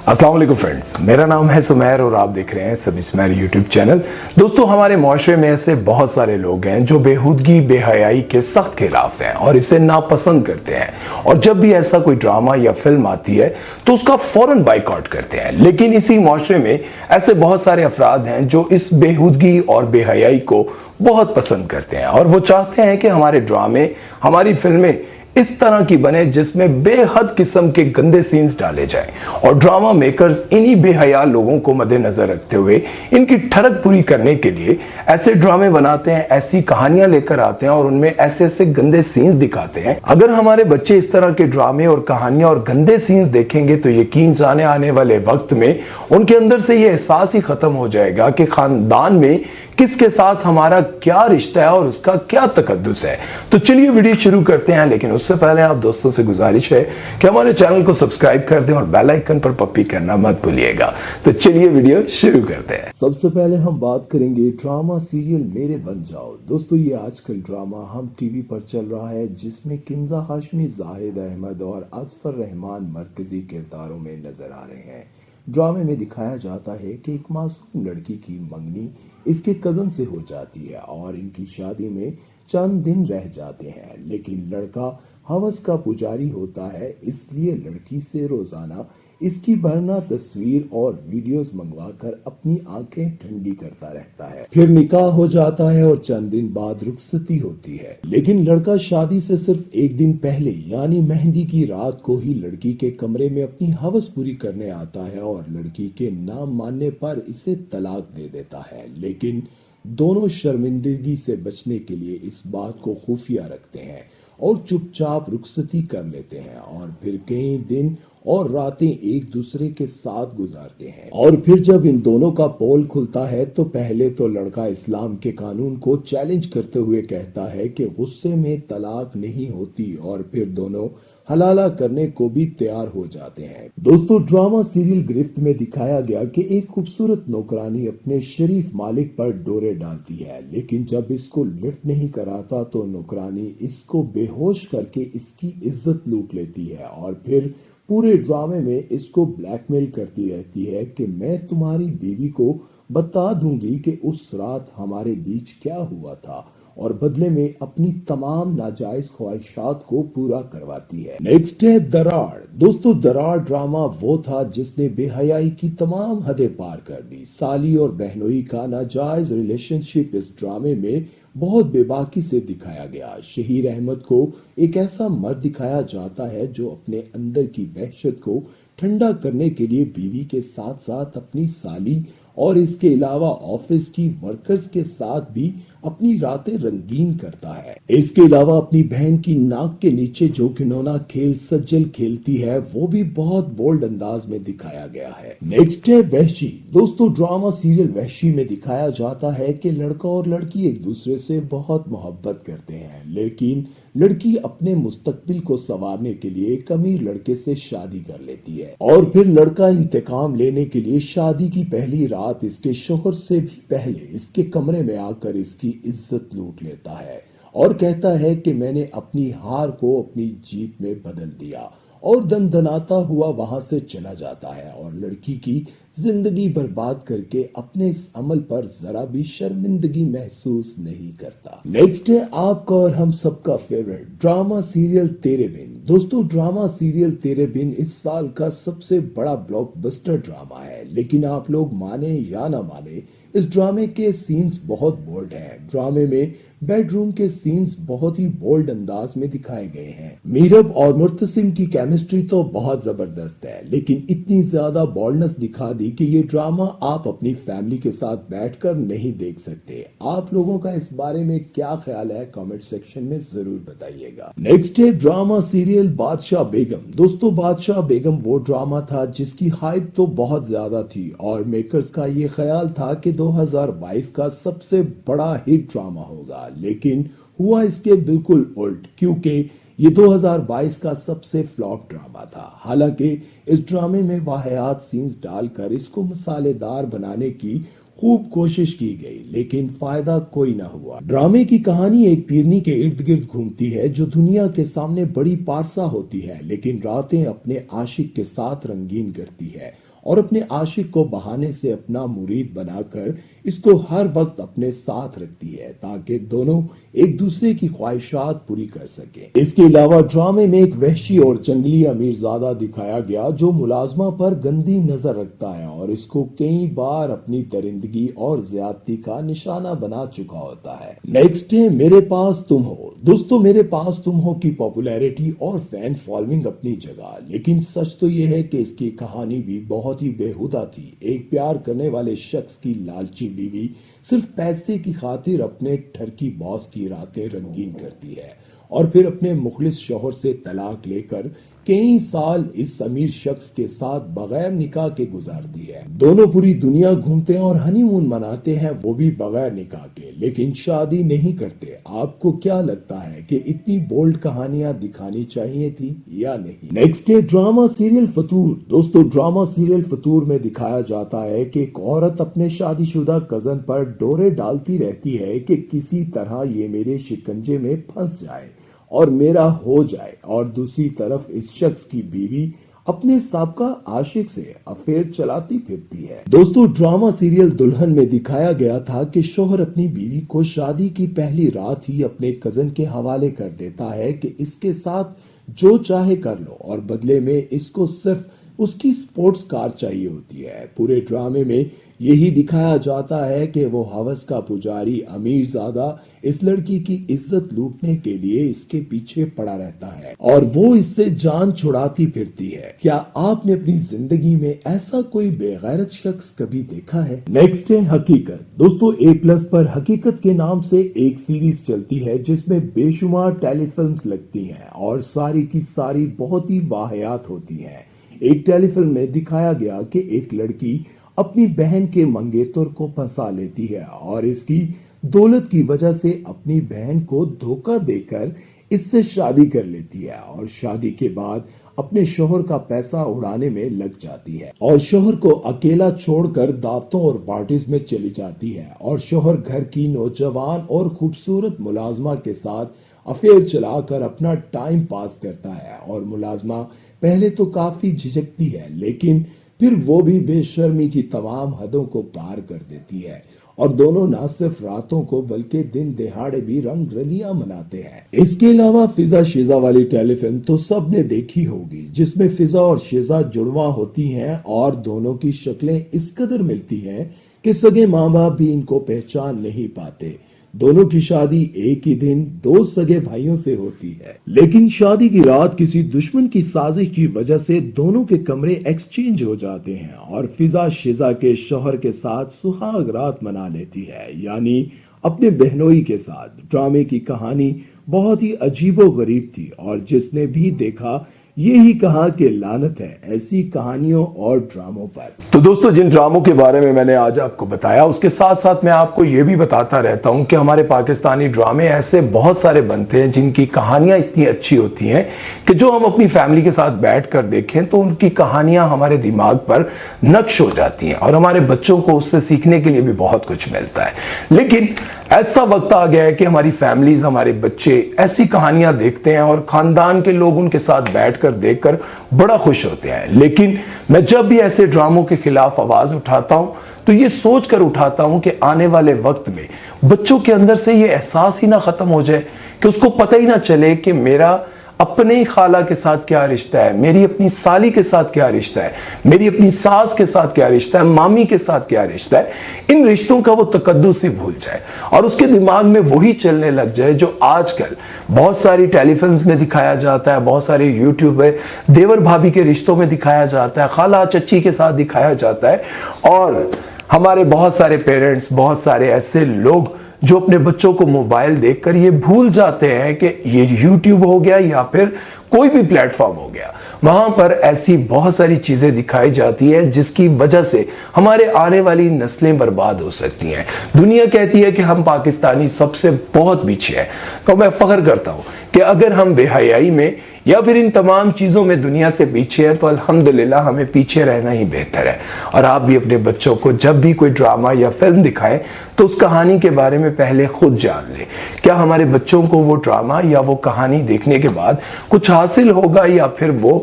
अस्सलाम वालेकुम फ्रेंड्स, मेरा नाम है सुमेर और आप देख रहे हैं सभी सुमेर यूट्यूब चैनल। दोस्तों, हमारे माशरे में ऐसे बहुत सारे लोग हैं जो बेहुदगी बेहयाई के सख्त खिलाफ हैं और इसे नापसंद करते हैं और जब भी ऐसा कोई ड्रामा या फिल्म आती है तो उसका फौरन बाइकआउट करते हैं। लेकिन इसी माशरे में ऐसे बहुत सारे अफराद हैं जो इस बेहुदगी और बेहयाई को बहुत पसंद करते हैं और वो चाहते हैं कि हमारे ड्रामे, हमारी फिल्में इस तरह की बने जिसमें बेहद किस्म के गंदे सीन्स डाले जाएं और ड्रामा मेकर्स इन्हीं बेहया लोगों को मद्देनजर रखते हुए इनकी ठरक पूरी करने के लिए ऐसे ड्रामे बनाते हैं, ऐसी कहानियां लेकर आते हैं और उनमें ऐसे ऐसे गंदे सीन्स दिखाते हैं। अगर हमारे बच्चे इस तरह के ड्रामे और कहानियां और गंदे सीन्स देखेंगे तो यकीन जाने आने वाले वक्त में उनके अंदर से ये एहसास ही खत्म हो जाएगा कि खानदान में किसके साथ हमारा क्या रिश्ता है और उसका क्या तकद्दुस है। तो चलिए वीडियो शुरू करते हैं, लेकिन उससे पहले आप दोस्तों से गुजारिश है कि हमारे चैनल को सब्सक्राइब कर दें और बेल आइकन पर पप्पी करना मत भूलिएगा। तो चलिए वीडियो शुरू करते हैं। सबसे पहले हम बात करेंगे ड्रामा सीरियल मेरे बन जाओ। दोस्तों, ये आजकल ड्रामा हम टीवी पर चल रहा है जिसमें किंजा हाशमी, जाहिद अहमद और असफर रहमान मरकजी किरदारों में नजर आ रहे हैं। ड्रामे में दिखाया जाता है कि एक मासूम लड़की की मंगनी इसके कजन से हो जाती है और इनकी शादी में चंद दिन रह जाते हैं, लेकिन लड़का हवस का पुजारी होता है, इसलिए लड़की से रोजाना इसकी वरना तस्वीर और वीडियोस मंगवाकर अपनी आंखें ठंडी करता रहता है। फिर निकाह हो जाता है और चंद दिन बाद रुखसती होती है, लेकिन लड़का शादी से सिर्फ एक दिन पहले यानी मेहंदी की रात को ही लड़की के कमरे में अपनी हवस पूरी करने आता है और लड़की के ना मानने पर इसे तलाक दे देता है। लेकिन दोनों शर्मिंदगी से बचने के लिए इस बात को खुफिया रखते हैं और चुपचाप रुखसती कर लेते हैं और फिर कई दिन और रातें एक दूसरे के साथ गुजारते हैं। और फिर जब इन दोनों का पोल खुलता है तो पहले तो लड़का इस्लाम के कानून को चैलेंज करते हुए कहता है कि गुस्से में तलाक नहीं होती और फिर दोनों हलाला करने को भी तैयार हो जाते हैं। दोस्तों, ड्रामा सीरियल गिरफ्त में दिखाया गया कि एक खूबसूरत नौकरानी अपने शरीफ मालिक पर डोरे डालती है, लेकिन जब इसको लिफ्ट नहीं कराता तो नौकरानी इसको बेहोश करके इसकी इज्जत लूट लेती है और फिर पूरे ड्रामे में इसको ब्लैकमेल करती रहती है कि मैं तुम्हारी बीवी को बता दूंगी कि उस रात हमारे बीच क्या हुआ था और बदले में अपनी तमाम नाजायज ख्वाहिशात को पूरा करवाती है। नेक्स्ट है दरार। दोस्तों, दरार ड्रामा वो था जिसने बेहयाई की तमाम हदें पार कर दी। साली और बहनोई का नाजायज रिलेशनशिप इस ड्रामे में बहुत बेबाकी से दिखाया गया। शहीर अहमद को एक ऐसा मर्द दिखाया जाता है जो अपने अंदर की वहशत को ठंडा करने के लिए बीवी के साथ साथ अपनी साली और इसके अलावा ऑफिस की वर्कर्स के साथ भी अपनी रातें रंगीन करता है। इसके अलावा अपनी बहन की नाक के नीचे जो घिनौना खेल सज्जल खेलती है वो भी बहुत बोल्ड अंदाज में दिखाया गया है। नेक्स्ट है वहशी। दोस्तों, ड्रामा सीरियल वहशी में दिखाया जाता है कि लड़का और लड़की एक दूसरे से बहुत मोहब्बत करते हैं, लेकिन लड़की अपने मुस्तकबिल को संवारने के लिए एक अमीर लड़के से शादी कर लेती है और फिर लड़का इंतकाम लेने के लिए शादी की पहली रात इसके शोहर से भी पहले इसके कमरे में आकर इसकी इज्जत लूट लेता है और कहता है कि मैंने अपनी हार को अपनी जीत में बदल दिया और दनदनाता हुआ वहां से चला जाता है और लड़की की जिंदगी बर्बाद करके अपने इस अमल पर जरा भी शर्मिंदगी महसूस नहीं करता। नेक्स्ट है आपका और हम सबका फेवरेट ड्रामा सीरियल तेरे बिन। दोस्तों, ड्रामा सीरियल तेरे बिन इस साल का सबसे बड़ा ब्लॉकबस्टर ड्रामा है, लेकिन आप लोग माने या ना माने इस ड्रामे के सीन्स बहुत बोल्ड हैं। ड्रामे में बेडरूम के सीन्स बहुत ही बोल्ड अंदाज में दिखाए गए हैं। मीरब और मुर्तसिम की केमिस्ट्री तो बहुत जबरदस्त है, लेकिन इतनी ज्यादा बोल्डनेस दिखा दी कि ये ड्रामा आप अपनी फैमिली के साथ बैठकर नहीं देख सकते। आप लोगों का इस बारे में क्या ख्याल है कमेंट सेक्शन में जरूर बताइएगा। नेक्स्ट है ड्रामा सीरियल बादशाह बेगम। दोस्तों, बादशाह बेगम वो ड्रामा था जिसकी हाइप तो बहुत ज्यादा थी और मेकर्स का ये ख्याल था कि 2022 का सबसे बड़ा हिट ड्रामा होगा, लेकिन हुआ इसके बिल्कुल उल्ट, क्योंकि ये 2022 का सबसे फ्लॉप ड्रामा था। हालांकि इस ड्रामे में वाहियात सीन्स डालकर इसको मसालेदार बनाने की खूब कोशिश की गई, लेकिन फायदा कोई ना हुआ। ड्रामे की कहानी एक पीरनी के इर्द गिर्द घूमती है जो दुनिया के सामने बड़ी पारसा होती है, लेकिन रातें अपने आशिक के साथ रंगीन करती है और अपने आशिक को बहाने से अपना मुरीद बनाकर इसको हर वक्त अपने साथ रखती है ताकि दोनों एक दूसरे की ख्वाहिशात पूरी कर सके। इसके अलावा ड्रामे में एक वहशी और जंगली अमीरजादा दिखाया गया जो मुलाजमा पर गंदी नजर रखता है और इसको कई बार अपनी दरिंदगी और ज्यादती का निशाना बना चुका होता है। नेक्स्ट है मेरे पास तुम हो। दोस्तों, मेरे पास तुम हो की पॉपुलैरिटी और फैन फॉलोइंग अपनी जगह, लेकिन सच तो यह है कि इसकी कहानी भी बहुत ही बेहुदा थी। एक प्यार करने वाले शख्स की लालची बीवी सिर्फ पैसे की खातिर अपने ठरकी बॉस की रातें रंगीन करती है और फिर अपने मुखलिस शौहर से तलाक लेकर कई साल इस अमीर शख्स के साथ बगैर निकाह के गुजारती है। दोनों पूरी दुनिया घूमते हैं और हनीमून मनाते हैं, वो भी बगैर निकाह के, लेकिन शादी नहीं करते। आपको क्या लगता है कि इतनी बोल्ड कहानियां दिखानी चाहिए थी या नहीं? नेक्स्ट है ड्रामा सीरियल फतूर। दोस्तों, ड्रामा सीरियल फतूर में दिखाया जाता है कि एक औरत अपने शादीशुदा कजन पर डोरे डालती रहती है कि किसी तरह ये मेरे शिकंजे में फंस जाए और मेरा हो जाए, और दूसरी तरफ इस शख्स की बीवी अपने साबका आशिक से अफेयर चलाती फिरती है। दोस्तों, ड्रामा सीरियल दुल्हन में दिखाया गया था कि शोहर अपनी बीवी को शादी की पहली रात ही अपने कजन के हवाले कर देता है कि इसके साथ जो चाहे कर लो और बदले में इसको सिर्फ उसकी स्पोर्ट्स कार चाहिए होती है। पूरे ड्रामे में यही दिखाया जाता है कि वो हवस का पुजारी अमीरजादा इस लड़की की इज्जत लूटने के लिए इसके पीछे पड़ा रहता है और वो इससे जान छुड़ाती फिरती है। क्या आपने अपनी जिंदगी में ऐसा कोई बेगैरत शख्स कभी देखा है? नेक्स्ट है हकीकत। दोस्तों, A+ पर हकीकत के नाम से एक सीरीज चलती है जिसमें बेशुमार टेलीफिल्म्स लगती हैं और सारी की सारी बहुत ही वाहियात होती हैं। एक टेलीफिल्म में दिखाया गया कि एक लड़की अपनी बहन के मंगेतर को फंसा लेती है और इसकी दौलत की वजह से अपनी बहन को धोखा देकर इससे शादी कर लेती है और शादी के बाद अपने शोहर का पैसा उड़ाने में लग जाती है और शोहर को अकेला छोड़कर दावतों और पार्टीज में चली जाती है और शोहर घर की नौजवान और खूबसूरत मुलाजमा के साथ अफेयर चलाकर अपना टाइम पास करता है और मुलाजमा पहले तो काफी झिझकती है, लेकिन फिर वो भी बेशर्मी की तमाम हदों को पार कर देती है और दोनों न सिर्फ रातों को बल्कि दिन दिहाड़े भी रंग रलियां मनाते हैं। इसके अलावा फिजा शेजा वाली टेलीफिल्म तो सबने देखी होगी जिसमें फिजा और शेजा जुड़वा होती हैं और दोनों की शक्लें इस कदर मिलती हैं कि सगे माँ बाप भी इनको पहचान नहीं पाते। दोनों की शादी एक ही दिन दो सगे भाइयों से होती है, लेकिन शादी की रात किसी दुश्मन की साजिश की वजह से दोनों के कमरे एक्सचेंज हो जाते हैं और फिजा शेजा के शौहर के साथ सुहाग रात मना लेती है, यानी अपने बहनोई के साथ। ड्रामे की कहानी बहुत ही अजीबो गरीब थी और जिसने भी देखा यही कहा कि लानत है ऐसी कहानियों और ड्रामों पर। तो दोस्तों, जिन ड्रामों के बारे में मैंने आज आपको बताया उसके साथ साथ मैं आपको ये भी बताता रहता हूं कि हमारे पाकिस्तानी ड्रामे ऐसे बहुत सारे बनते हैं जिनकी कहानियां इतनी अच्छी होती हैं कि जो हम अपनी फैमिली के साथ बैठकर देखें तो उनकी कहानियां हमारे दिमाग पर नक्श हो जाती हैं और हमारे बच्चों को उससे सीखने के लिए भी बहुत कुछ मिलता है। लेकिन ऐसा वक्त आ गया है कि हमारी फैमिलीज, हमारे बच्चे ऐसी कहानियां देखते हैं और खानदान के लोग उनके साथ बैठकर देखकर बड़ा खुश होते हैं। लेकिन मैं जब भी ऐसे ड्रामों के खिलाफ आवाज उठाता हूं तो ये सोचकर उठाता हूं कि आने वाले वक्त में बच्चों के अंदर से ये एहसास ही ना खत्म हो जाए, कि उसको पता ही ना चले कि मेरा अपने ही खाला के साथ क्या रिश्ता है, मेरी अपनी साली के साथ क्या रिश्ता है, मेरी अपनी सास के साथ क्या रिश्ता है, मामी के साथ क्या रिश्ता है। इन रिश्तों का वो तकद्दुस ही भूल जाए और उसके दिमाग में वही चलने लग जाए जो आजकल बहुत सारी टेलीफिल्म्स में दिखाया जाता है, बहुत सारे यूट्यूब में देवर भाभी के रिश्तों में दिखाया जाता है, खाला चच्ची के साथ दिखाया जाता है। और हमारे बहुत सारे पेरेंट्स, बहुत सारे ऐसे लोग जो अपने बच्चों को मोबाइल देखकर ये भूल जाते हैं कि ये यूट्यूब हो गया या फिर कोई भी प्लेटफॉर्म हो गया, वहां पर ऐसी बहुत सारी चीजें दिखाई जाती है जिसकी वजह से हमारे आने वाली नस्लें बर्बाद हो सकती हैं। दुनिया कहती है कि हम पाकिस्तानी सबसे बहुत पीछे हैं, तो मैं फख्र करता हूं कि अगर हम बेहयाई में या फिर इन तमाम चीजों में दुनिया से पीछे हैं तो अल्हम्दुलिल्लाह हमें पीछे रहना ही बेहतर है। और आप भी अपने बच्चों को जब भी कोई ड्रामा या फिल्म दिखाएं तो उस कहानी के बारे में पहले खुद जान लें। क्या हमारे बच्चों को वो ड्रामा या वो कहानी देखने के बाद कुछ हासिल होगा या फिर वो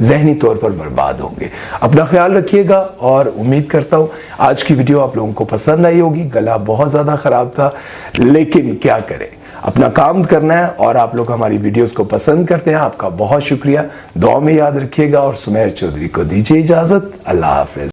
ذہنی طور پر برباد ہوں گے۔ اپنا خیال رکھیے گا اور امید کرتا ہوں آج کی ویڈیو آپ لوگوں کو پسند آئی ہوگی۔ گلا بہت زیادہ خراب تھا لیکن کیا کریں، اپنا کام کرنا ہے اور آپ لوگ ہماری ویڈیوز کو پسند کرتے ہیں، آپ کا بہت شکریہ۔ دعا میں یاد رکھیے گا اور سمیر چودھری کو دیجیے اجازت۔ اللہ حافظ۔